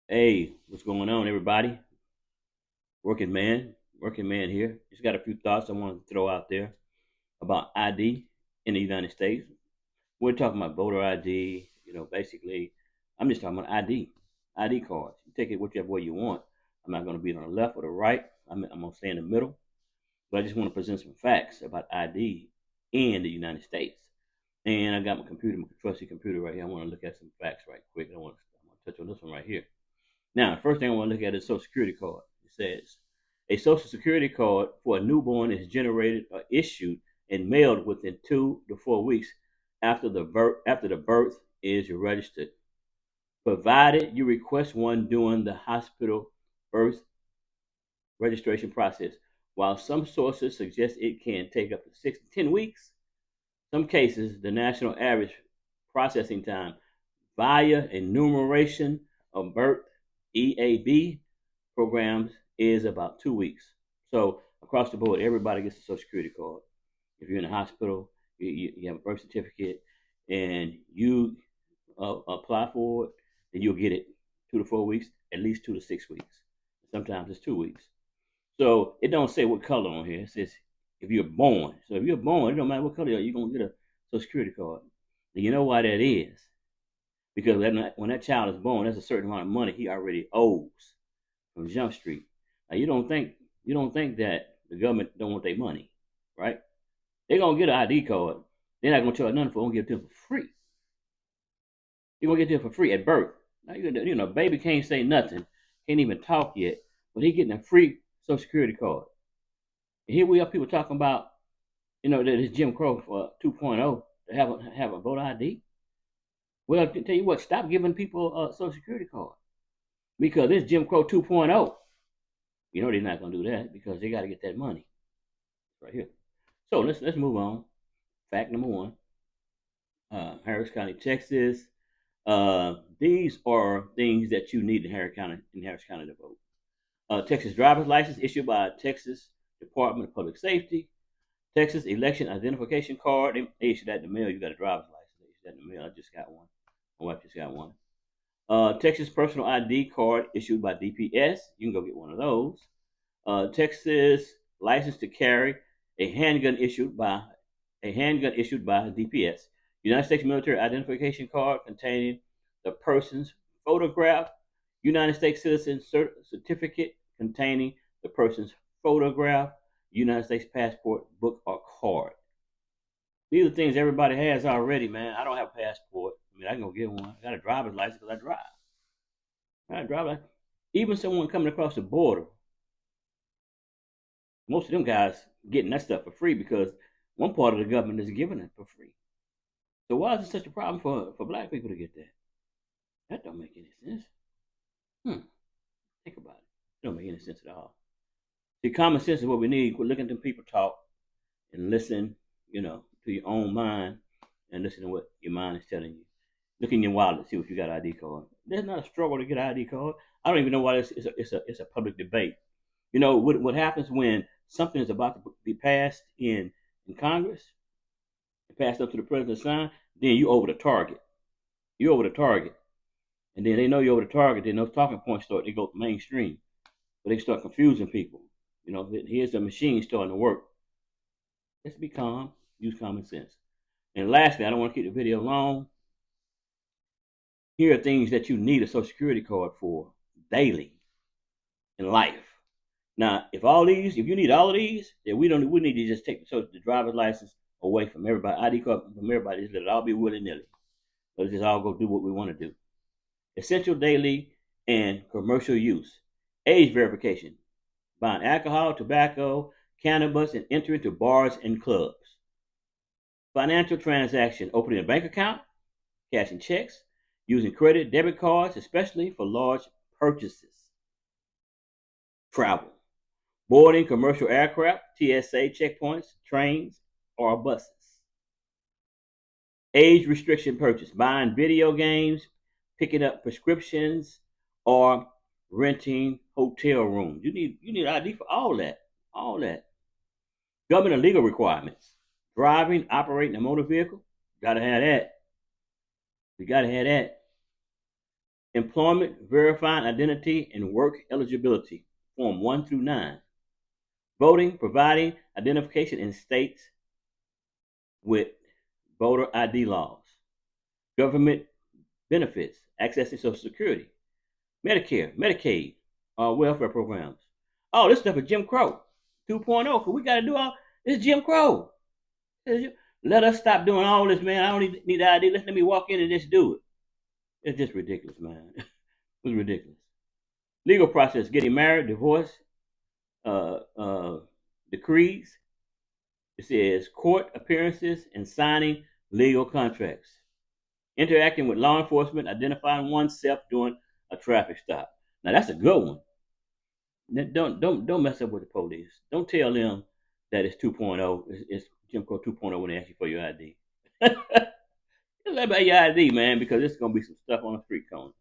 Hey, what's going on, everybody? Working man here. Just got a few thoughts I want to throw out there about ID in the United States. We're talking about voter ID. Basically, I'm just talking about ID cards. You take it whichever way you want. I'm not going to be on the left or the right. I'm going to stay in the middle. But I just want to present some facts about ID in the United States. And I got my trusty computer right here. I want to look at some facts right quick. I want to touch on this one right here. Now, the first thing I want to look at is Social Security card. It says a Social Security card for a newborn is generated or issued and mailed within 2 to 4 weeks after the birth is registered, provided you request one during the hospital birth registration process. While some sources suggest it can take up to 6 to 10 weeks, some cases the national average processing time via enumeration of birth EAB programs is about 2 weeks. So across the board, everybody gets a Social Security card. If you're in a hospital, you have a birth certificate, and you apply for it, then you'll get it 2 to 4 weeks, at least 2 to 6 weeks. Sometimes it's 2 weeks. So it don't say what color on here. It says if you're born. So if you're born, it don't matter what color you're gonna get a Social Security card. And you know why that is? Because when that child is born, there's a certain amount of money he already owes from Jump Street. Now you don't think that the government don't want their money, right? They're gonna get an ID card. They're not gonna charge nothing for. They're gonna give it to them for free. You're gonna get it to them for free at birth. Now baby can't say nothing, can't even talk yet, but he getting a free Social Security card. And here we are, people talking about that it's Jim Crow for 2.0 to have a voter ID. Well, I can tell you what, stop giving people a Social Security card because it's Jim Crow 2.0. They're not gonna do that because they got to get that money right here. So let's move on. Fact number one: Harris County, Texas. These are things that you need in Harris County to vote. Texas driver's license issued by Texas Department of Public Safety. Texas election identification card. They issue that in the mail. You got a driver's license. They issue that in the mail. I just got one. My wife just got one. Texas personal ID card issued by DPS. You can go get one of those. Texas license to carry a handgun issued by DPS. United States military identification card containing the person's photograph. United States citizen certificate containing the person's photograph. United States passport, book, or card. These are things everybody has already, man. I don't have a passport. I mean, I can go get one. I got a driver's license because I drive. I drive. Even someone coming across the border, most of them guys getting that stuff for free because one part of the government is giving it for free. So why is it such a problem for black people to get that? That don't make any sense. Think about it. It don't make any sense at all. See, common sense is what we need. Quit looking at them people talk and listen, to your own mind and listen to what your mind is telling you. Look in your wallet, see if you got an ID card. There's not a struggle to get an ID card. I don't even know why it's a public debate. What happens when something is about to be passed in Congress, passed up to the president to sign, then you over the target. You over the target. And then they know you're over the target, then those talking points they go mainstream. But they start confusing people. Here's the machine starting to work. Let's be calm, use common sense. And lastly, I don't want to keep the video long. Here are things that you need a Social Security card for daily in life. Now, if you need all of these, then we need to just take the driver's license away from everybody, ID card from everybody. Just let it all be willy nilly. Let's just all go do what we want to do. Essential daily and commercial use. Age verification. Buying alcohol, tobacco, cannabis, and entering into bars and clubs. Financial transaction. Opening a bank account, cashing checks, using credit, debit cards, especially for large purchases. Travel. Boarding commercial aircraft, TSA checkpoints, trains, or buses. Age restriction purchase. Buying video games, picking up prescriptions, or renting hotel rooms. You need ID for all that. All that. Government and legal requirements. Driving, operating a motor vehicle. Gotta have that. We gotta have that. Employment, verifying identity, and work eligibility, Form 1 through 9. Voting, providing identification in states with voter ID laws. Government benefits, accessing Social Security, Medicare, Medicaid, welfare programs. Oh, this stuff is Jim Crow 2.0, because we got to do all this. Jim Crow. Let us stop doing all this, man. I don't need the ID. Let me walk in and just do it. It's just ridiculous, man. It's ridiculous. Legal process: getting married, divorce, decrees. It says court appearances and signing legal contracts. Interacting with law enforcement, identifying oneself during a traffic stop. Now that's a good one. Don't mess up with the police. Don't tell them that it's 2.0. It's Jim Crow 2.0 when they ask you for your ID. Just let about your ID, man, because it's gonna be some stuff on the street corner.